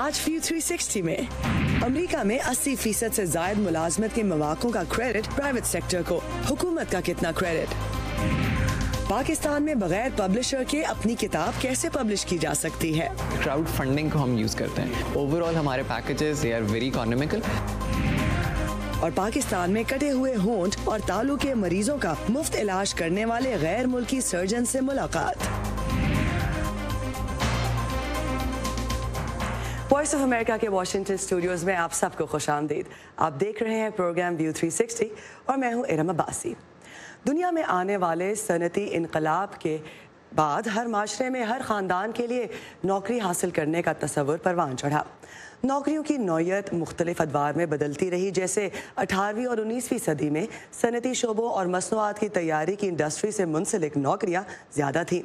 आज व्यू 360 में अमेरिका में 80% से ज्यादा मुलाजमत के मौक़ों का क्रेडिट प्राइवेट सेक्टर को, हुकूमत का कितना क्रेडिट? पाकिस्तान में बगैर पब्लिशर के अपनी किताब कैसे पब्लिश की जा सकती है? क्राउड फंडिंग को हम यूज करते हैं। ओवरऑल हमारे packages they are very economical. और पाकिस्तान में कटे हुए होंठ और तालू के मरीजों का मुफ्त इलाज करने वाले गैर मुल्की सर्जन से मुलाकात। वॉइस ऑफ अमेरिका के वॉशिंगटन स्टूडियोज में आप सबको खुशामदीद। आप देख रहे हैं प्रोग्राम व्यू 360 और मैं हूं इरम अब्बासी। दुनिया में आने वाले सनती इनकलाब के बाद हर माशरे में हर ख़ानदान के लिए नौकरी हासिल करने का तसव्वुर परवान चढ़ा। नौकरियों की नौयत मुख्तलिफ अदवार में बदलती रही। जैसे 18वीं और 19वीं सदी में सनती शोबों और मसनूआत की तैयारी की इंडस्ट्री से मुंसलिक नौकरियाँ ज़्यादा थीं,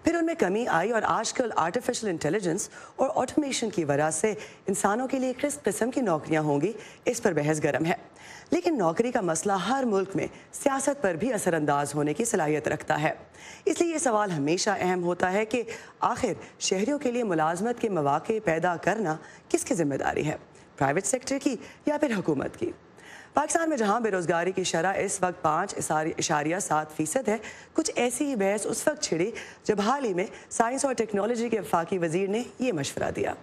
फिर उनमें कमी आई और आजकल आर्टिफिशियल इंटेलिजेंस और ऑटोमेशन की वजह से इंसानों के लिए किस किस्म की नौकरियां होंगी, इस पर बहस गर्म है। लेकिन नौकरी का मसला हर मुल्क में सियासत पर भी असरअंदाज होने की सलाहियत रखता है। इसलिए ये सवाल हमेशा अहम होता है कि आखिर शहरियों के लिए मुलाजमत के मौके पैदा करना किसकी जिम्मेदारी है, प्राइवेट सेक्टर की या फिर हुकूमत की? पाकिस्तान में जहां बेरोजगारी की शरह इस वक्त 5.7% है, कुछ ऐसी ही बहस उस वक्त छिड़ी जब हाल ही में साइंस और टेक्नोलॉजी के वफाकी वजीर ने ये मशवरा दिया।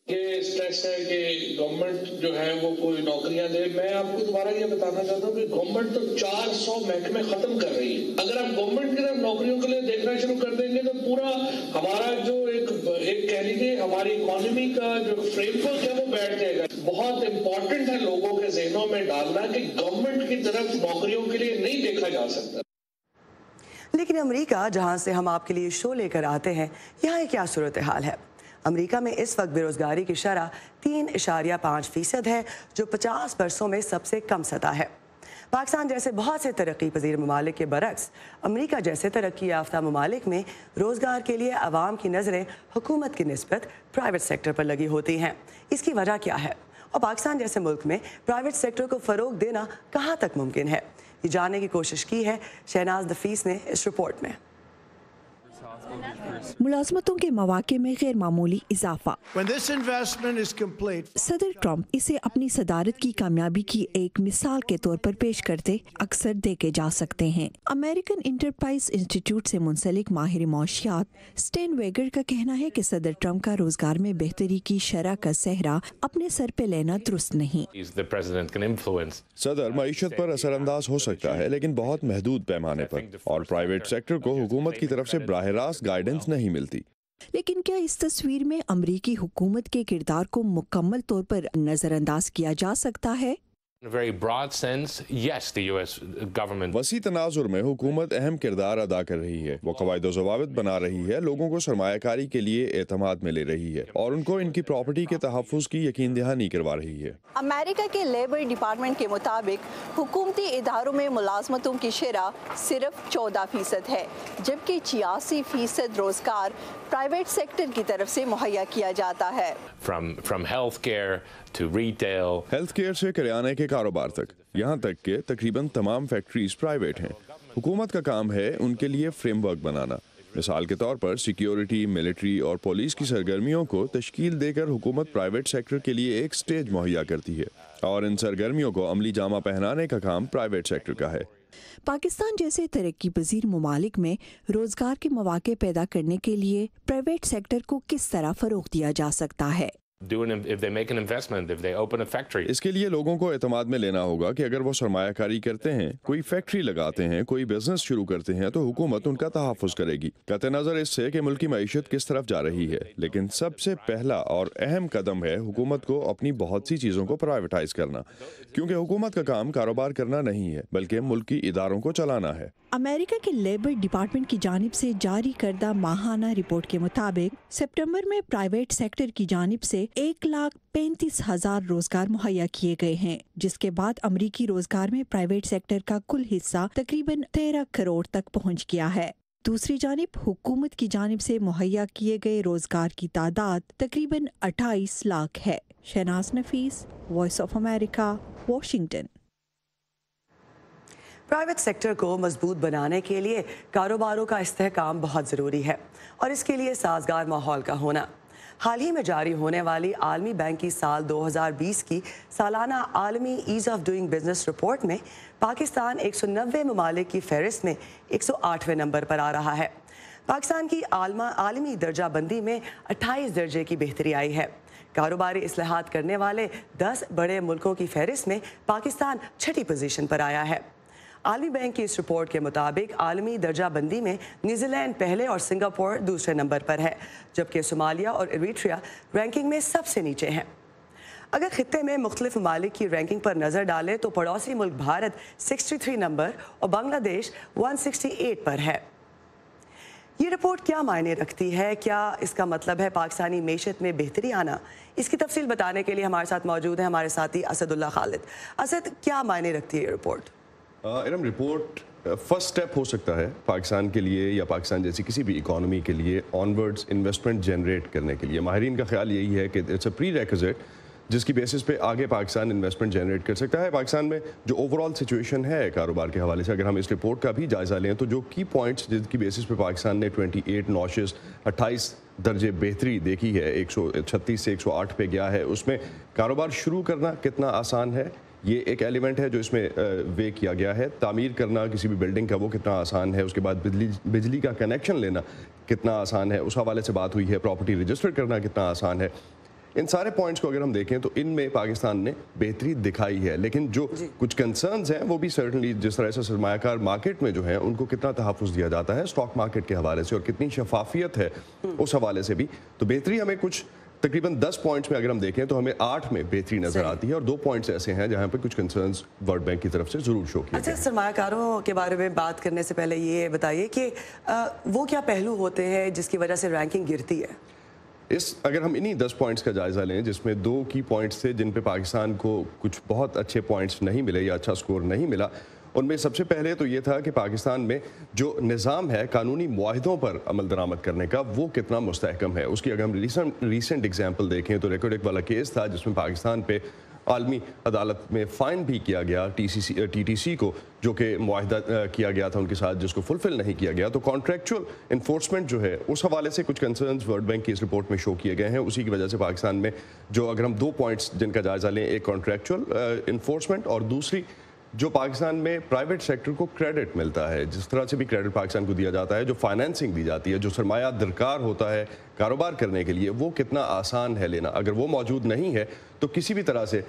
ये स्ट्रेस है कि गवर्नमेंट जो है वो कोई नौकरियां दे। मैं आपको दोबारा ये बताना चाहता हूँ कि गवर्नमेंट तो 400 महकमे खत्म कर रही है। अगर आप गवर्नमेंट की तरफ नौकरियों के लिए देखना शुरू कर देंगे तो पूरा हमारा जो एक कह लीजिए हमारी इकोनॉमी का जो फ्रेमवर्क है वो बैठ जाएगा। बहुत इंपॉर्टेंट है लोगों के जहनों में डालना कि गवर्नमेंट की तरफ नौकरियों के लिए नहीं देखा जा सकता। लेकिन अमेरिका, जहां से हम आपके लिए शो लेकर आते हैं, यहाँ क्या सूरत हाल है? अमेरिका में इस वक्त बेरोजगारी की शरह 3.5% है, जो 50 बरसों में सबसे कम सतह है। पाकिस्तान जैसे बहुत से तरक्की पजीर ममालिक के बरक्स अमेरिका जैसे तरक्की याफ्ता ममालिक में रोज़गार के लिए आवाम की नज़रें हुकूमत की निस्बत प्राइवेट सेक्टर पर लगी होती हैं। इसकी वजह क्या है और पाकिस्तान जैसे मुल्क में प्राइवेट सेक्टर को फ़रोग देना कहाँ तक मुमकिन है, ये जानने की कोशिश की है शहनाज नफीस ने इस रिपोर्ट में। मुलाजमतों के मौके में गैर मामूली इजाफा। सदर ट्रंप इसे अपनी सदारत की कामयाबी की एक मिसाल के तौर पर पेश करते अक्सर देखे जा सकते हैं। अमेरिकन इंटरप्राइज इंस्टीट्यूट से मुंसलिक माहिर मौशियात स्टेन वेगर का कहना है कि सदर ट्रंप का रोजगार में बेहतरी की शरह का सहरा अपने सर पे लेना दुरुस्त नहीं। सदर मईशत पर असरअंदाज हो सकता है, लेकिन बहुत महदूद पैमाने पर, और प्राइवेट सेक्टर को हुकूमत की तरफ से बराह रास्त गाइडेंस नहीं मिलती। लेकिन क्या इस तस्वीर में अमरीकी हुकूमत के किरदार को मुकम्मल तौर पर नजरअंदाज किया जा सकता है? वसी तनाजुर में हुकूमत अहम किरदार अदा कर रही है। वो कवायद ज़वाबित बना रही है, लोगों को सरमायाकारी के लिए एतमाद में ले रही है और उनको इनकी प्रॉपर्टी के तहफ़्फ़ुज़ की यकीन दहानी करवा रही है। अमेरिका के लेबर डिपार्टमेंट के मुताबिक हुकूमती इदारों में मुलाजमतों की शरह सिर्फ 14% है, जबकि 86% रोजगार प्राइवेट सेक्टर की तरफ से मुहैया किया जाता है। हेल्थ केयर से करियाने के कारोबार तक, यहाँ तक कि तकरीबन तमाम फैक्ट्रीज प्राइवेट हैं। हुकूमत का काम है उनके लिए फ्रेमवर्क बनाना। मिसाल के तौर पर सिक्योरिटी, मिलिट्री और पुलिस की सरगर्मियों को तश्कील देकर हुकूमत प्राइवेट सेक्टर के लिए एक स्टेज मुहैया करती है और इन सरगर्मियों को अमली जामा पहनाने का काम प्राइवेट सेक्टर का है। पाकिस्तान जैसे तरक्की पजीर ममालिक में रोजगार के मौके पैदा करने के लिए प्राइवेट सेक्टर को किस तरह फरोग दिया जा सकता है? इसके लिए लोगों को एतमाद में लेना होगा कि अगर वो सरमायाकारी करते हैं, कोई फैक्ट्री लगाते हैं, कोई बिजनेस शुरू करते हैं, तो हुकूमत उनका तहफ़्फ़ुज़ करेगी। कतई नज़र इससे कि मुल्क की मईशत किस तरफ जा रही है। लेकिन सबसे पहला और अहम कदम है हुकूमत को अपनी बहुत सी चीज़ों को प्राइवेटाइज करना, क्योंकि हुकूमत का काम कारोबार करना नहीं है बल्कि मुल्क की इदारों को चलाना है। अमेरिका के लेबर डिपार्टमेंट की जानिब से जारी करदा माहाना रिपोर्ट के मुताबिक सितंबर में प्राइवेट सेक्टर की जानिब से 1,35,000 रोजगार मुहैया किए गए हैं, जिसके बाद अमरीकी रोजगार में प्राइवेट सेक्टर का कुल हिस्सा तकरीबन 13 करोड़ तक पहुंच गया है। दूसरी जानिब हुकूमत की जानिब से मुहैया किए गए रोजगार की तादाद तकरीबन 28 लाख है। Shahnaz Nafees, voice of America, Washington. Private sector को मजबूत बनाने के लिए कारोबारों का इस्तेहकाम बहुत ज़रूरी है और इसके लिए साजगार माहौल का होना। حال ہی میں جاری ہونے والی عالمی بینک کی سال 2020 کی سالانہ عالمی as of doing business report میں پاکستان 190 ممالک کی فہرست میں 108ویں نمبر پر آ رہا ہے۔ پاکستان کی عالمی درجہ بندی میں 28 درجے کی بہتری آئی ہے۔ کاروباری اصلاحات کرنے والے 10 بڑے ملکوں کی فہرست میں پاکستان 6ٹھی پوزیشن پر آیا ہے۔ عالمی بینک کی اس رپورٹ کے مطابق عالمی درجہ بندی میں نیوزی لینڈ پہلے اور سنگاپور دوسرے نمبر پر ہے، جبکہ صومالیہ اور ایریٹریا رینکنگ میں سب سے نیچے ہیں۔ اگر خطے میں مختلف ممالک کی رینکنگ پر نظر ڈالیں تو پڑوسی ملک بھارت 63 نمبر اور بنگلہ دیش 168 پر ہے۔ یہ رپورٹ کیا معنی رکھتی ہے؟ کیا اس کا مطلب ہے پاکستانی معیشت میں بہتری آنا؟ اس کی تفصیل بتانے کے لیے ہمارے ساتھ موجود ہیں ہمارے ساتھی اسد اللہ خالد۔ اسد، کیا معنی رکھتی ہے یہ report? Iram, report first step ہو سکتا ہے پاکستان کے لیے یا پاکستان جیسی کسی بھی اکانومی کے لیے آنورڈز انویسٹمنٹ جنریٹ کرنے کے لیے۔ ماہرین کا خیال یہی ہے کہ اٹس اے پری ریکوزٹ جس کی بیسس پہ آگے پاکستان انویسٹمنٹ جنریٹ کر سکتا ہے۔ پاکستان میں جو اوور آل سچویشن ہے کاروبار کے حوالے سے، اگر ہم اس رپورٹ کا بھی جائزہ لیں تو جو کی پوائنٹس جن کی بیسس پہ پاکستان نے 28 نوشز 28 درجے بہتری دیکھی ہے، 136 سے 108 پہ گیا ہے، اس میں کاروبار شروع کرنا کتنا آسان ہے یہ ایک ایلیمنٹ ہے جو اس میں وے کیا گیا ہے۔ تعمیر کرنا کسی بھی بلڈنگ کا وہ کتنا آسان ہے، اس کے بعد بجلی کا کنیکشن لینا کتنا آسان ہے، اس حوالے سے بات ہوئی ہے۔ پراپرٹی رجسٹر کرنا کتنا آسان ہے۔ ان سارے پوائنٹس کو اگر ہم دیکھیں تو ان میں پاکستان نے بہتری دکھائی ہے، لیکن جو کچھ کنسرنز ہیں وہ بھی سرٹنلی جس طرح سے سرمایہ کار مارکیٹ میں جو ہیں ان کو کتنا تحفظ دیا جاتا ہے اسٹاک مارکیٹ کے حوالے سے اور کتنی شفافیت ہے اس حوالے سے بھی۔ تو بہتری ہمیں کچھ تقریباً 10 پوائنٹس میں اگر ہم دیکھیں تو ہمیں 8 میں بہتری نظر آتی ہے، اور 2 پوائنٹس ایسے ہیں جہاں پہ کچھ کنسرنز ورلڈ بینک کی طرف سے ضرور شو کیے گئے ہیں۔ سرمایہ کاروں کے بارے میں بات کرنے سے پہلے یہ بتائیے کہ وہ کیا پہلو ہوتے ہیں جس کی وجہ سے رینکنگ گرتی ہے؟ اگر ہم انہی 10 پوائنٹس کا جائزہ لیں جس میں 2 کی پوائنٹس تھے جن پہ پاکستان کو کچھ بہت اچھے پوائنٹس نہیں ملے یا اچھا سکور نہیں ملا، ان میں سب سے پہلے تو یہ تھا کہ پاکستان میں جو نظام ہے قانونی معاہدوں پر عمل درآمد کرنے کا وہ کتنا مستحکم ہے۔ اس کی اگر ہم ریسنٹ ایگزامپل دیکھیں تو ریکوڈک والا کیس تھا جس میں پاکستان پہ عالمی عدالت میں فائن بھی کیا گیا ٹی ٹی سی کو، جو کہ معاہدہ کیا گیا تھا ان کے ساتھ جس کو فلفل نہیں کیا گیا۔ تو کانٹریکچوئل انفورسمنٹ جو ہے اس حوالے سے کچھ کنسرنز ورلڈ بینک کی اس رپورٹ میں شو کیے گئے ہیں۔ اسی کی وجہ سے پاکستان میں جو اگر ہم 2 پوائنٹس جن کا جائزہ لیں، ایک کانٹریکچوئل انفورسمنٹ اور دوسری جو پاکستان میں پرائیویٹ سیکٹر کو کریڈٹ ملتا ہے، جس طرح سے بھی کریڈٹ پاکستان کو دیا جاتا ہے، جو فائنینسنگ دی جاتی ہے، جو سرمایہ درکار ہوتا ہے کاروبار کرنے کے لیے، وہ کتنا آسان ہے لینا۔ اگر وہ موجود نہیں ہے تو کسی بھی طرح سے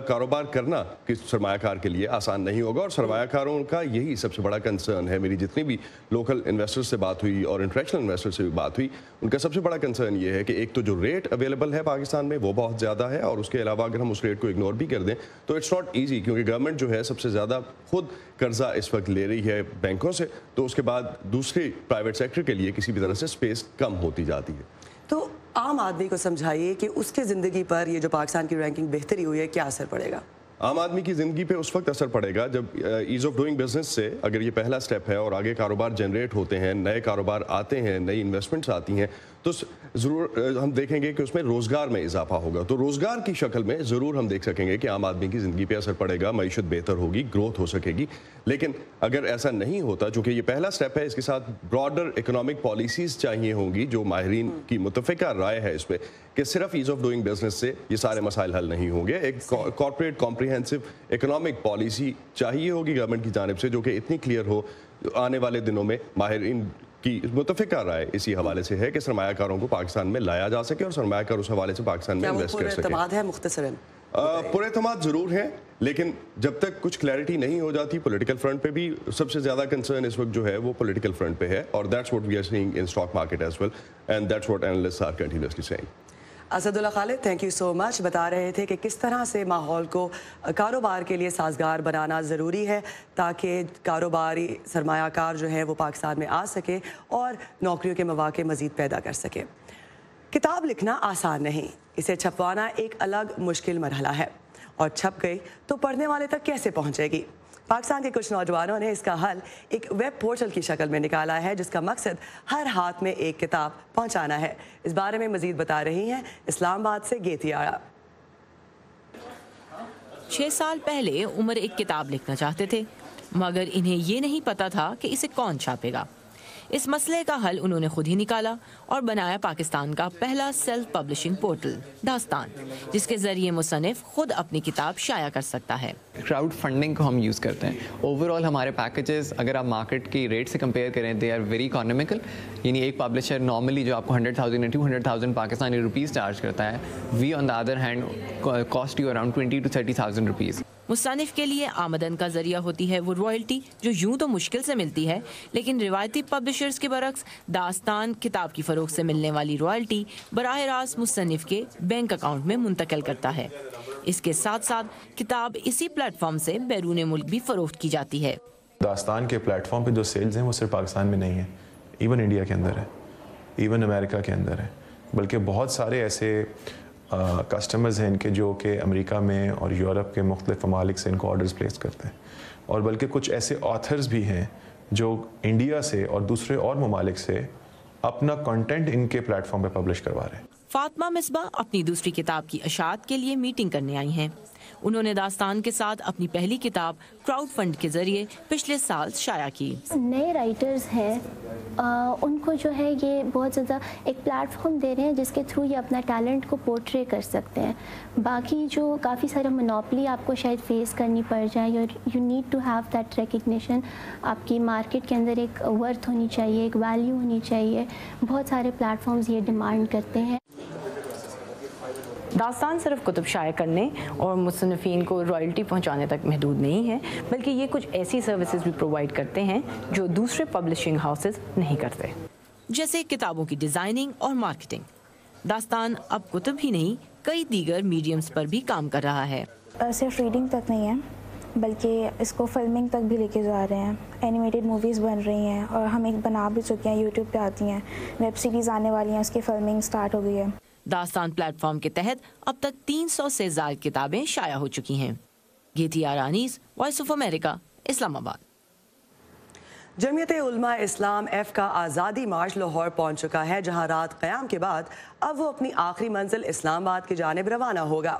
کاروبار کرنا سرمایہ کار کے لیے آسان نہیں ہوگا، اور سرمایہ کاروں کا یہی سب سے بڑا کنسرن ہے۔ میری جتنی بھی لوکل انویسٹر سے بات ہوئی اور انٹرنیشنل انویسٹر سے بھی بات ہوئی، ان کا سب سے بڑا کنسرن یہ ہے کہ ایک تو جو ریٹ اویلیبل ہے پاکستان میں وہ بہت زیادہ ہے، اور اس کے علاوہ اگر ہم اس ریٹ کو اگنور بھی کر دیں تو اٹس ناٹ ایزی، کیونکہ گورنمنٹ جو ہے سب سے زیادہ خود قرضہ اس وقت لے رہی ہے بینکوں سے، تو اس کے بعد دوسرے پرائیویٹ سیکٹر کے لیے کسی بھی طرح سے اسپیس کم ہوتی جاتی ہے۔ تو عام آدمی کو سمجھائیے کہ اس کی زندگی پر یہ جو پاکستان کی رینکنگ بہتری ہوئی ہے کیا اثر پڑے گا؟ عام آدمی کی زندگی پہ اس وقت اثر پڑے گا جب ایز آف ڈوئنگ بزنس سے اگر یہ پہلا سٹیپ ہے اور آگے کاروبار جنریٹ ہوتے ہیں، نئے کاروبار آتے ہیں، نئی انویسٹمنٹس آتی ہیں، تو ضرور ہم دیکھیں گے کہ اس میں روزگار میں اضافہ ہوگا۔ تو روزگار کی شکل میں ضرور ہم دیکھ سکیں گے کہ عام آدمی کی زندگی پہ اثر پڑے گا، معیشت بہتر ہوگی، گروتھ ہو سکے گی۔ لیکن اگر ایسا نہیں ہوتا، چونکہ یہ پہلا سٹیپ ہے، اس کے ساتھ براڈر اکنامک پالیسیز چاہیے ہوں گی، جو ماہرین کی متفقہ رائے ہے اس پہ کہ صرف ایز آف ڈوئنگ بزنس سے یہ سارے مسائل حل نہیں ہوں گے۔ ایک کارپوریٹ کمپریہنسو اکنامک پالیسی چاہیے ہوگی گورنمنٹ کی جانب سے جو کہ اتنی کلیئر ہو۔ آنے والے دنوں میں ماہرین کی متفقہ رائے اسی حوالے سے ہے کہ سرمایہ کاروں کو پاکستان میں لایا جا سکے اور سرمایہ کار اس حوالے سے پاکستان میں انویسٹ کر سکے۔ اعتماد ہے مختصراً؟ پر اعتماد ضرور ہے، لیکن جب تک کچھ کلیئرٹی نہیں ہو جاتی پولیٹیکل فرنٹ پہ بھی سب سے زیادہ کنسرن اس وقت جو ہے وہ پولیٹیکل فرنٹ پہ ہے، اور that's what we are seeing in stock market as well, and that's what analysts are continuously seeing. Asad Ullah Khalid, thank you so much. بتا رہے تھے کہ کس طرح سے ماحول کو کاروبار کے لیے سازگار بنانا ضروری ہے تاکہ کاروباری سرمایہ کار جو ہے وہ پاکستان میں آ سکے اور نوکریوں کے مواقع مزید پیدا کر سکے۔ کتاب لکھنا آسان نہیں، اسے چھپوانا ایک الگ مشکل مرحلہ ہے، اور چھپ گئی تو پڑھنے والے تک کیسے پہنچے گی؟ پاکستان کے کچھ نوجوانوں نے اس کا حل ایک ویب پورٹل کی شکل میں نکالا ہے جس کا مقصد ہر ہاتھ میں ایک کتاب پہنچانا ہے۔ اس بارے میں مزید بتا رہی ہیں اسلام آباد سے گیتی آڑا۔ 6 سال پہلے عمر ایک کتاب لکھنا چاہتے تھے، مگر انہیں یہ نہیں پتا تھا کہ اسے کون چھاپے گا۔ اس مسئلے کا حل انہوں نے خود ہی نکالا اور بنایا پاکستان کا پہلا سیلف پبلشنگ پورٹل داستان، جس کے ذریعے مصنف خود اپنی کتاب شائع کر سکتا ہے۔ کراؤڈ فنڈنگ کو ہم یوز کرتے ہیں۔ اوور آل ہمارے پیکیجز اگر آپ مارکیٹ کی ریٹ سے کمپیئر کریں دے آر ویری اکانومیکل، یعنی ایک پبلشر نارملی جو آپ کو 100,000 یا 200,000 پاکستانی روپیز چارج کرتا ہے، we on the other hand cost you around 20,000 to 30,000 rupees. مصنف کے لیے آمدن کا ذریعہ ہوتی ہے وہ رائلٹی جو یوں تو مشکل سے ملتی ہے، لیکن روایتی پبلشرز کے برعکس داستان کتاب کی فروخت سے ملنے والی رائلٹی براہ راست مصنف کے بینک اکاؤنٹ میں منتقل کرتا ہے۔ اس کے ساتھ ساتھ کتاب اسی پلیٹ فارم سے بیرون ملک بھی فروخت کی جاتی ہے۔ داستان کے پلیٹ فارم پہ جو سیلز ہیں وہ صرف پاکستان میں نہیں ہیں، ایون انڈیا کے اندر ہے، ایون امریکہ کے اندر ہے، بلکہ بہت سارے ایسے کسٹمرز ہیں ان کے جو کہ امریکہ میں اور یورپ کے مختلف ممالک سے ان کو آرڈرز پلیس کرتے ہیں، اور بلکہ کچھ ایسے آتھرز بھی ہیں جو انڈیا سے اور دوسرے اور ممالک سے اپنا کنٹینٹ ان کے پلیٹ فارم پہ پبلش کروا رہے ہیں۔ فاطمہ مصباح اپنی دوسری کتاب کی اشاعت کے لیے میٹنگ کرنے آئی ہیں۔ انہوں نے داستان کے ساتھ اپنی پہلی کتاب کراؤڈ فنڈ کے ذریعے پچھلے سال شائع کی۔ نئے رائٹرز ہیں ان کو جو ہے یہ بہت زیادہ ایک پلیٹ فارم دے رہے ہیں جس کے تھرو یہ اپنا ٹیلنٹ کو پورٹرے کر سکتے ہیں۔ باقی جو کافی سارے مونوپلی آپ کو شاید فیس کرنی پڑ جائے، you need to have that recognition, آپ کی مارکیٹ کے اندر ایک ورتھ ہونی چاہیے، ایک ویلیو ہونی چاہیے، بہت سارے پلیٹ فارمز یہ ڈیمانڈ کرتے ہیں۔ داستان صرف کتب شائع کرنے اور مصنفین کو رائلٹی پہنچانے تک محدود نہیں ہے، بلکہ یہ کچھ ایسی سروسز بھی پرووائڈ کرتے ہیں جو دوسرے پبلشنگ ہاؤسز نہیں کرتے، جیسے کتابوں کی ڈیزائننگ اور مارکیٹنگ۔ داستان اب کتب ہی نہیں کئی دیگر میڈیمز پر بھی کام کر رہا ہے۔ صرف ریڈنگ تک نہیں ہے بلکہ اس کو فلمنگ تک بھی لے کے جا رہے ہیں، اینیمیٹڈ موویز بن رہی ہیں اور ہم ایک بنا بھی چکے ہیں، یوٹیوب پہ آتی ہیں، ویب سیریز آنے والی ہیں، اس کی فلمنگ سٹارٹ ہو گئی ہے۔ داستان پلیٹ فارم کے تحت اب تک 300 سے زائد کتابیں شائع ہو چکی ہیں۔ گیتی آرانیز، وائس آف امریکہ، اسلام آباد۔ جمعیت علماء اسلام ایف کا آزادی مارچ لاہور پہنچ چکا ہے، جہاں رات قیام کے بعد اب وہ اپنی آخری منزل اسلام آباد کی جانب روانہ ہوگا۔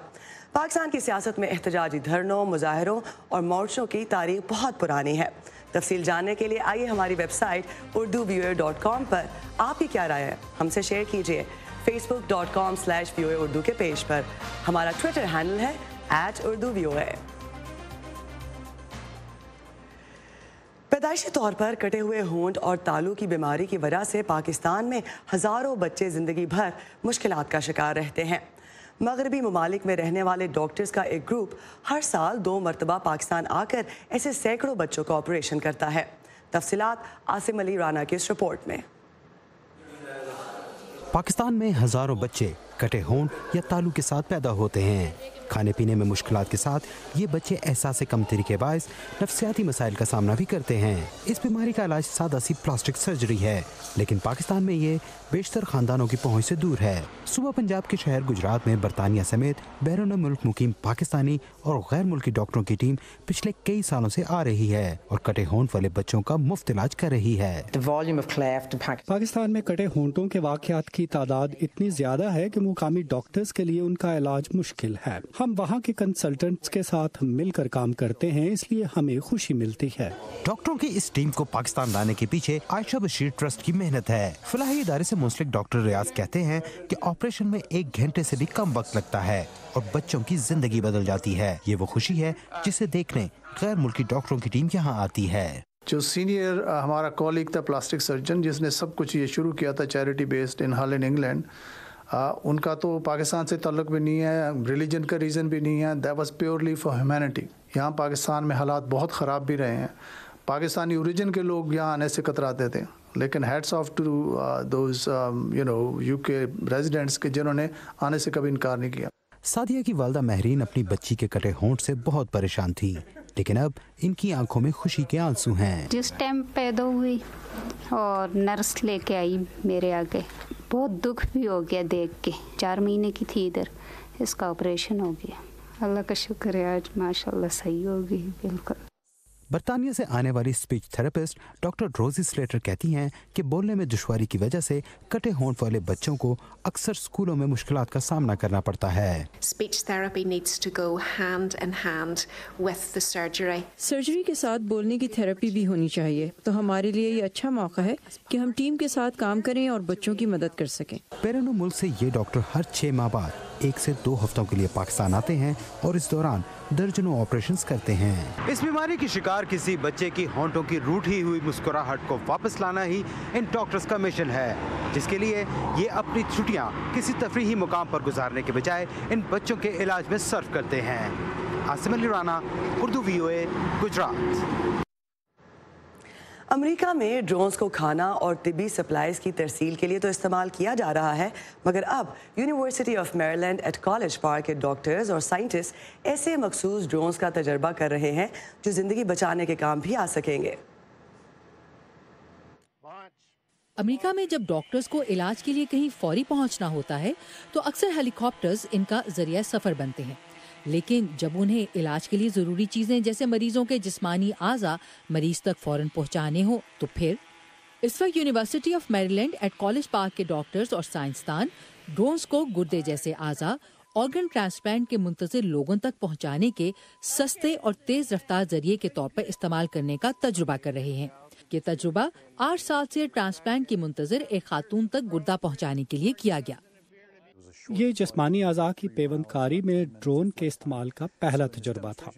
پاکستان کی سیاست میں احتجاجی دھرنوں، مظاہروں اور مورچوں کی تاریخ بہت پرانی ہے۔ تفصیل جاننے کے لیے آئیے ہماری ویب سائٹ urduvoa.com پر آپ کی کیا رائے ہے ہم سے شیئر کیجیے۔ facebook.com/VOA اردو کے پیج پر ہمارا ٹویٹر ہینڈل ہے @urduvoa۔ پیدائشی طور پر کٹے ہوئے ہونٹ اور تالو کی بیماری کی وجہ سے پاکستان میں ہزاروں بچے زندگی بھر مشکلات کا شکار رہتے ہیں۔ مغربی ممالک میں رہنے والے ڈاکٹرز کا ایک گروپ ہر سال 2 مرتبہ پاکستان آ کر ایسے سینکڑوں بچوں کا آپریشن کرتا ہے۔ تفصیلات عاصم علی رانا کی اس رپورٹ میں۔ پاکستان میں ہزاروں بچے کٹے ہونٹ یا تالو کے ساتھ پیدا ہوتے ہیں۔ کھانے پینے میں مشکلات کے ساتھ یہ بچے احساس کمتری کے باعث نفسیاتی مسائل کا سامنا بھی کرتے ہیں۔ اس بیماری کا علاج سادہ سی پلاسٹک سرجری ہے، لیکن پاکستان میں یہ بیشتر خاندانوں کی پہنچ سے دور ہے۔ صوبہ پنجاب کے شہر گجرات میں برطانیہ سمیت بیرون ملک مقیم پاکستانی اور غیر ملکی ڈاکٹروں کی ٹیم پچھلے کئی سالوں سے آ رہی ہے اور کٹے ہونٹ والے بچوں کا مفت علاج کر رہی ہے۔ پاکستان میں کٹے ہونٹوں کے واقعات کی تعداد اتنی زیادہ ہے کہ مقامی ڈاکٹرز کے لیے ان کا علاج مشکل ہے۔ ہم وہاں کے کنسلٹنٹس کے ساتھ مل کر کام کرتے ہیں، اس لیے ہمیں خوشی ملتی ہے۔ ڈاکٹروں کی اس ٹیم کو پاکستان لانے کے پیچھے عائشہ بشیر ٹرسٹ کی محنت ہے۔ فلاحی ادارے سے منسلک ڈاکٹر ریاض کہتے ہیں کہ آپریشن میں 1 گھنٹے سے بھی کم وقت لگتا ہے اور بچوں کی زندگی بدل جاتی ہے۔ یہ وہ خوشی ہے جسے دیکھنے غیر ملکی ڈاکٹروں کی ٹیم یہاں آتی ہے۔ جو سینئر ہمارا کالیگ تھا پلاسٹک سرجن جس نے سب کچھ یہ شروع کیا تھا charity based in Holland England, ان کا تو پاکستان سے تعلق بھی نہیں ہے، ریلیجن کا ریزن بھی نہیں ہے، that was purely for humanity. یہاں پاکستان میں حالات بہت خراب بھی رہے ہیں، پاکستانی اوریجن کے لوگ یہاں آنے سے کتراتے تھے، لیکن heads of two those you کے ریزیڈنٹس کے جنہوں نے آنے سے کبھی انکار نہیں کیا۔ سعدیہ کی والدہ مہرین اپنی بچی کے کٹے ہونٹ سے بہت پریشان تھی، لیکن اب ان کی آنکھوں میں خوشی کے آنسو ہیں۔ جس ٹائم پیدا ہوئی اور نرس لے کے آئی میرے آگے، بہت دکھ بھی ہو گیا دیکھ کے۔ 4 مہینے کی تھی ادھر، اس کا آپریشن ہو گیا۔ اللہ کا شکر ہے آج ماشاءاللہ صحیح ہو گئی بالکل۔ बरतानिया से आने वाली स्पीच थेरेपिस्ट डॉक्टर रोजी स्लेटर कहती हैं कि बोलने में दुश्वारी की वजह से कटे होंठ वाले बच्चों को अक्सर स्कूलों में मुश्किलात का सामना करना पड़ता है। Speech therapy needs to go hand in hand with the surgery. Surgery के साथ बोलने की थेरेपी भी होनी चाहिए, तो हमारे लिए ये अच्छा मौका है कि हम टीम के साथ काम करें और बच्चों की मदद कर सकें। पेरेनो मुल्क से ये डॉक्टर हर 6 माह बाद 1 से 2 हफ्तों के लिए पाकिस्तान आते हैं और इस दौरान दर्जनों ऑपरेशंस करते हैं। इस बीमारी की शिकार किसी बच्चे की होंठों की रूठी हुई मुस्कुराहट को वापस लाना ही इन डॉक्टर्स का मिशन है, जिसके लिए ये अपनी छुट्टियां किसी तफरीही मुकाम पर गुजारने के बजाय इन बच्चों के इलाज में सर्व करते हैं। आसिम अली राना, उर्दू VOA, गुजरात। अमेरिका में ड्रोन्स को खाना और तिब्बी सप्लाईज की तरसील के लिए तो इस्तेमाल किया जा रहा है, मगर अब university of Maryland at college park के डॉक्टर्स और साइंटिस्ट ऐसे मखसूस ड्रोन्स का तजर्बा कर रहे हैं जो जिंदगी बचाने के काम भी आ सकेंगे। अमेरिका में जब डॉक्टर्स को इलाज के लिए कहीं फौरी पहुंचना होता है तो अक्सर हेलीकॉप्टर्स इनका जरिया सफर बनते हैं, लेकिन जब उन्हें इलाज के लिए ज़रूरी चीज़ें जैसे मरीजों के जिस्मानी आज़ा मरीज तक फ़ौरन पहुंचाने हो तो फिर इस वक्त university of Maryland at college park के डॉक्टर्स और साइंसदान ड्रोन्स को गुर्दे जैसे आज़ा ऑर्गन ट्रांसप्लांट के मुंतज़िर लोगों तक पहुंचाने के सस्ते और तेज़ रफ्तार जरिए के तौर पर इस्तेमाल करने का तजुर्बा कर रहे हैं। ये तजुर्बा 8 साल से ट्रांसप्लांट की मुंतज़िर एक खातून तक गुर्दा पहुंचाने के लिए किया गया। ये जिस्मानी अज़ा की पेवंदकारी में ड्रोन के इस्तेमाल का पहला तजुर्बा था।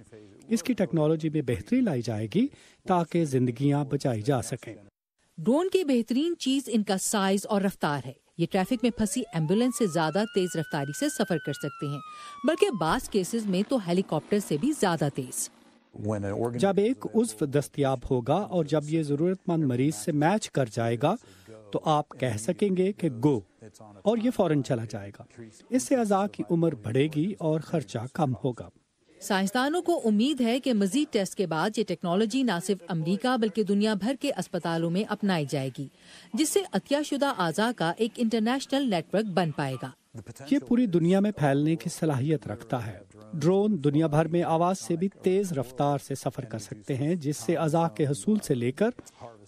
इसकी टेक्नोलॉजी में बेहतरी लाई जाएगी ताकि जिंदगियां बचाई जा सकें। ड्रोन की बेहतरीन चीज इनका साइज और रफ्तार है। ये ट्रैफिक में फंसी एम्बुलेंस से ज्यादा तेज रफ्तारी से सफर कर सकते हैं, बल्कि बास केसेस में तो हेलीकॉप्टर से भी ज्यादा तेज। जब एक उज़्व दस्तयाब होगा और जब ये जरूरतमंद मरीज से मैच कर जाएगा तो आप कह सकेंगे कि गो, और ये फौरन चला जाएगा। इससे अज़ा की उम्र बढ़ेगी और खर्चा कम होगा। साइंसदानों को उम्मीद है कि मजीद टेस्ट के बाद ये टेक्नोलॉजी न सिर्फ अमेरिका बल्कि दुनिया भर के अस्पतालों में अपनाई जाएगी, जिससे अतियाशुदा आज़ा का एक इंटरनेशनल नेटवर्क बन पाएगा। ये पूरी दुनिया में फैलने की सलाहियत रखता है। ड्रोन दुनिया भर में आवाज से भी तेज रफ्तार से सफर कर सकते हैं, जिससे अज़ा के हसूल से लेकर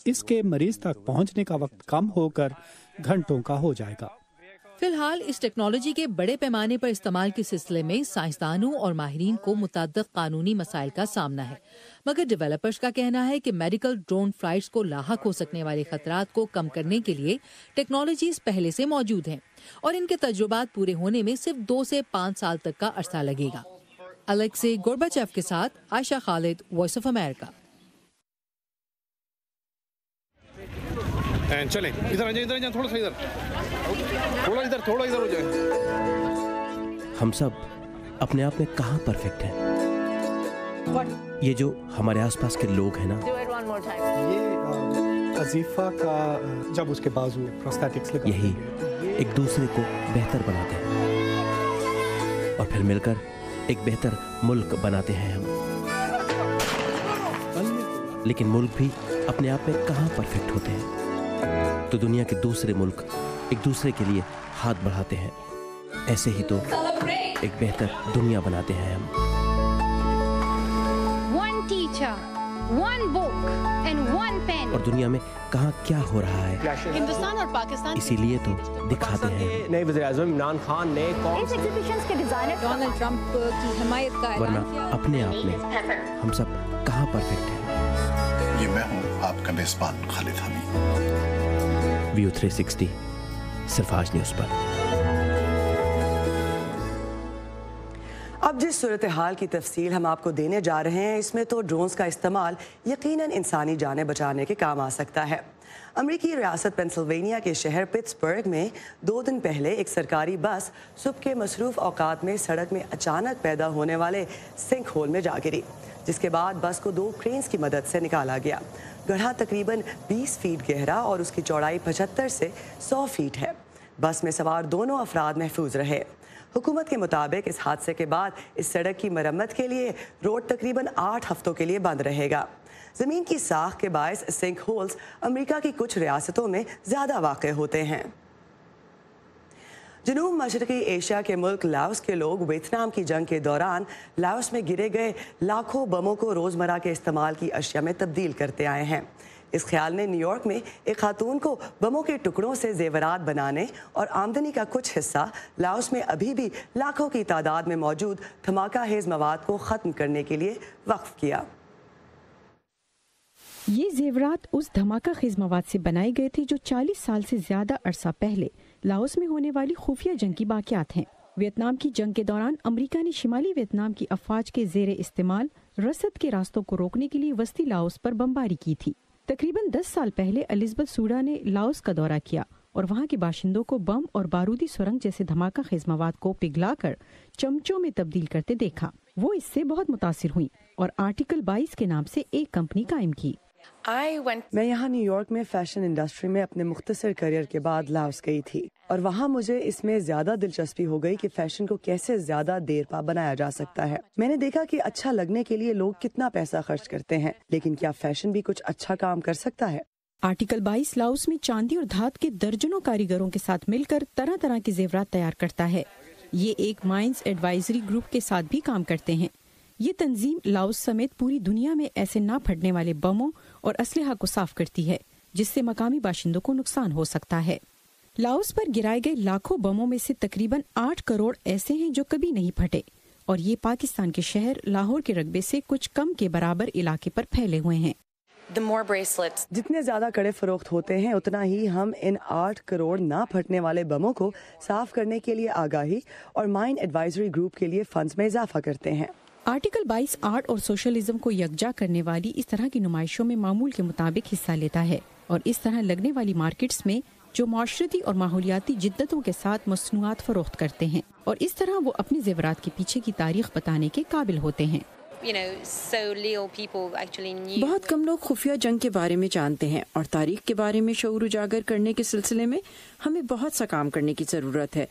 इसके मरीज तक पहुंचने का वक्त कम होकर घंटों का हो जाएगा। फिलहाल इस टेक्नोलॉजी के बड़े पैमाने पर इस्तेमाल के सिलसिले में साइंसदानों और माहिरीन को मुतअद्दिद कानूनी मसाइल का सामना है, मगर डेवलपर्स का कहना है कि मेडिकल ड्रोन फ्लाइट्स को लाहक हो सकने वाले खतरात को कम करने के लिए टेक्नोलॉजीज पहले से मौजूद हैं और इनके तजुर्बात पूरे होने में सिर्फ 2 से 5 साल तक का अरसा लगेगा। अलेक्सी गोर्बाचेव के साथ Ayesha Khalid, voice of America. चलें, इधर आ जाए, इधर थोड़ा सा थोड़ा इधर हो जाए। हम सब अपने आप में कहाँ परफेक्ट हैं? ये जो हमारे आसपास के लोग हैं ना, ये अजीफा का जब उसके बाजू प्रोस्थेटिक्स लगा, यही एक दूसरे को बेहतर बनाते हैं और फिर मिलकर एक बेहतर मुल्क बनाते हैं हम। लेकिन मुल्क भी अपने आप में कहाँ परफेक्ट होते हैं? तो दुनिया के दूसरे मुल्क एक दूसरे के लिए हाथ बढ़ाते हैं। ऐसे ही तो एक बेहतर दुनिया बनाते हैं हम। One teacher, one book and one pen. और दुनिया में कहाँ क्या हो रहा है, हिंदुस्तान और पाकिस्तान इसीलिए तो दिखाते हैं। नए वज़ीर-ए-आज़म इमरान खान ने इस एग्जीबिशंस के डिजाइनर डोनाल्ड ट्रंप की हिमायत का वरना अपने आप में हम सब कहाँ परफेक्ट हैं। ये मैं हूँ आपका मेजबान खालिद हमीद। व्यू 360 सिर्फ आज न्यूज़ पर। अब जिस सूरत हाल की तफसील हम आपको देने जा रहे हैं, इसमें तो ड्रोन्स का इस्तेमाल यकीनन इंसानी जानें बचाने के काम आ सकता है। अमरीकी रियासत पेंसिल्वेनिया के शहर पिट्सबर्ग में 2 दिन पहले एक सरकारी बस सुबह के मसरूफ औकात में सड़क में अचानक पैदा होने वाले सिंक होल में जा गिरी, जिसके बाद बस को 2 क्रेन्स की मदद से निकाला गया। गड्ढा तकरीबन 20 फीट गहरा और उसकी चौड़ाई 75 से 100 फीट है। बस में सवार दोनों अफराद महफूज रहे। हुकूमत के मुताबिक इस हादसे के बाद इस सड़क की मरम्मत के लिए रोड तकरीबन 8 हफ्तों के लिए बंद रहेगा। ज़मीन की साख के बायस सिंक होल्स अमरीका की कुछ रियासतों में ज़्यादा वाक़ होते हैं। जनूब मशरकी एशिया के मुल्क लाओस के लोग वियतनाम की जंग के दौरान लाओस में गिरे गए लाखों बमों को रोज़मर्रा के इस्तेमाल की अशिया में तब्दील करते आए हैं। इस ख्याल ने न्यूयॉर्क में एक खातून को बमों के टुकड़ों से जेवरात बनाने और आमदनी का कुछ हिस्सा लाओस में अभी भी लाखों की तादाद में मौजूद धमाका हेज मवाद को ख़त्म करने के लिए वक्फ किया। ये जेवरात उस धमाका खेज मवाद से बनाए गए थे जो 40 साल से ज्यादा अरसा पहले लाओस में होने वाली खुफिया जंग की बाकियात हैं। वियतनाम की जंग के दौरान अमेरिका ने शिमाली वियतनाम की अफवाज के जेर इस्तेमाल रसद के रास्तों को रोकने के लिए वस्ती लाओस पर बमबारी की थी। तकरीबन 10 साल पहले एलिजबेथ सूडा ने लाओस का दौरा किया और वहाँ के बाशिंदों को बम और बारूदी सुरंग जैसे धमाका खेज मवाद को पिघलाकर चमचों में तब्दील करते देखा। वो इससे बहुत मुतासिर हुई और आर्टिकल 22 के नाम से एक कंपनी कायम की। मैं यहाँ न्यूयॉर्क में फैशन इंडस्ट्री में अपने मुख्तसर करियर के बाद लाओस गई थी और वहाँ मुझे इसमें ज्यादा दिलचस्पी हो गई कि फैशन को कैसे ज्यादा देर पा बनाया जा सकता है। मैंने देखा कि अच्छा लगने के लिए लोग कितना पैसा खर्च करते हैं, लेकिन क्या फैशन भी कुछ अच्छा काम कर सकता है। आर्टिकल 22 लाओस में चांदी और धात के दर्जनों कारीगरों के साथ मिलकर तरह तरह के जेवरात तैयार करता है। ये एक माइंस एडवाइजरी ग्रुप के साथ भी काम करते हैं। ये तंजीम लाओस समेत पूरी दुनिया में ऐसे ना फटने वाले बमों और असलहा को साफ करती है जिससे मकामी बाशिंदों को नुकसान हो सकता है। लाओस पर गिराए गए लाखों बमों में से तकरीबन 8 करोड़ ऐसे हैं जो कभी नहीं फटे और ये पाकिस्तान के शहर लाहौर के रकबे से कुछ कम के बराबर इलाके पर फैले हुए हैं। जितने ज्यादा कड़े फरोख्त होते हैं उतना ही हम इन 8 करोड़ ना फटने वाले बमों को साफ करने के लिए आगाही और माइन एडवाइजरी ग्रुप के लिए फंड्स में इजाफा करते हैं। आर्टिकल 22 आर्ट और सोशलिज्म को यकजा करने वाली इस तरह की नुमाइशों में मामूल के मुताबिक हिस्सा लेता है और इस तरह लगने वाली मार्केट्स में जो माशरती और माहौलियाती जिद्दतों के साथ मसनूआत फरोख्त करते हैं और इस तरह वो अपने जेवरात के पीछे की तारीख बताने के काबिल होते हैं। बहुत कम लोग खुफिया जंग के बारे में जानते हैं और तारीख के बारे में शऊर उजागर करने के सिलसिले में हमें बहुत सा काम करने की ज़रूरत है।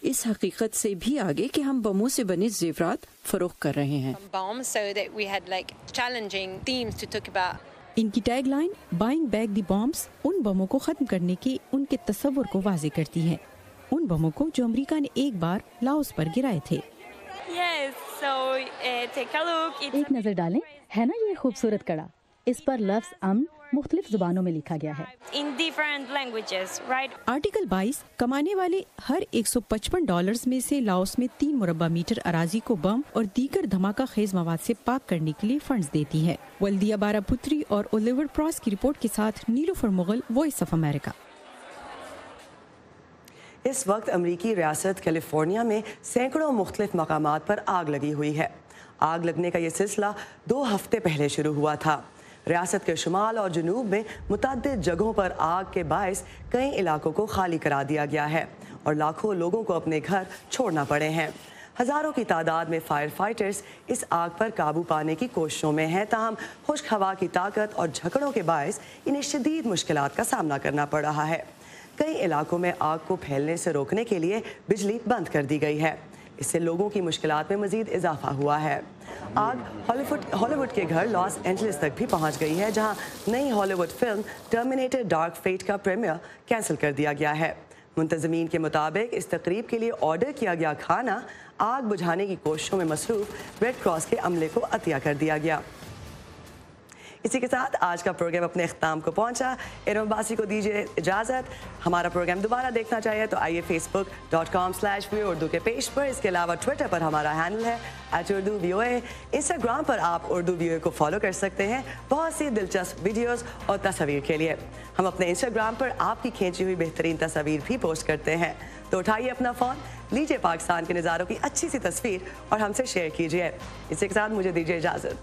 इस हकीकत से भी आगे कि हम बमों से बने जेवरात फरोख्त कर रहे हैं। इनकी tagline buying back the bombs उन बमों को खत्म करने के उनके तस्वुर को वाज़े करती है, उन बमों को जो अमेरिका ने एक बार लाओस पर गिराए थे। एक नजर डालें, है ना ये खूबसूरत कड़ा। इस पर लफ्ज़ अमन मुख्तलिफ जुबानों में लिखा गया है। आर्टिकल 22 कमाने वाले हर $155 में से लाओस में 3 मुरब्बा मीटर अराजी को बम और दीगर धमाका खेज मवाद से पाक करने के लिए फंड्स देती है। वल्दिया बारापुत्री और ओलिवर प्रॉस की रिपोर्ट के साथ Nilufar Mughal, voice of America. इस वक्त अमरीकी रियासत कैलिफोर्निया में सैकड़ों मुख्तलिफ मकामात पर आग लगी हुई है। आग लगने का ये सिलसिला 2 हफ्ते पहले शुरू हुआ था। रियासत के शुमाल और जनूब में मुतअद्दिद जगहों पर आग के बायस कई इलाकों को खाली करा दिया गया है और लाखों लोगों को अपने घर छोड़ना पड़े हैं। हज़ारों की तादाद में फायर फाइटर्स इस आग पर काबू पाने की कोशिशों में हैं, ताहम खुश्क हवा की ताकत और झकड़ों के बायस इन्हें शदीद मुश्किलात का सामना करना पड़ रहा है। कई इलाकों में आग को फैलने से रोकने के लिए बिजली बंद कर दी गई है। इससे लोगों की मुश्किलात में मजीद इजाफा हुआ है। आग हॉलीवुड के घर लॉस एंजलिस तक भी पहुंच गई है, जहां नई Hollywood film Terminator Dark Fate का प्रीमियर कैंसिल कर दिया गया है। मुंतज़मीन के मुताबिक इस तकरीब के लिए ऑर्डर किया गया खाना आग बुझाने की कोशिशों में मसरूफ रेड क्रॉस के अमले को अतिया कर दिया गया। इसी के साथ आज का प्रोग्राम अपने इख्ताम को पहुंचा। इरम अब्बासी को दीजिए इजाज़त। हमारा प्रोग्राम दोबारा देखना चाहिए तो आइए facebook.com/uurdu के पेज पर। इसके अलावा ट्विटर पर हमारा हैंडल है @urduvoa। इंस्टाग्राम पर आप उर्दू VOA को फॉलो कर सकते हैं बहुत सी दिलचस्प वीडियोस और तस्वीर के लिए। हम अपने इंस्टाग्राम पर आपकी खींची हुई बेहतरीन तस्वीर भी पोस्ट करते हैं, तो उठाइए अपना फ़ोन, लीजिए पाकिस्तान के नज़ारों की अच्छी सी तस्वीर और हमसे शेयर कीजिए। इसी के साथ मुझे दीजिए इजाज़त।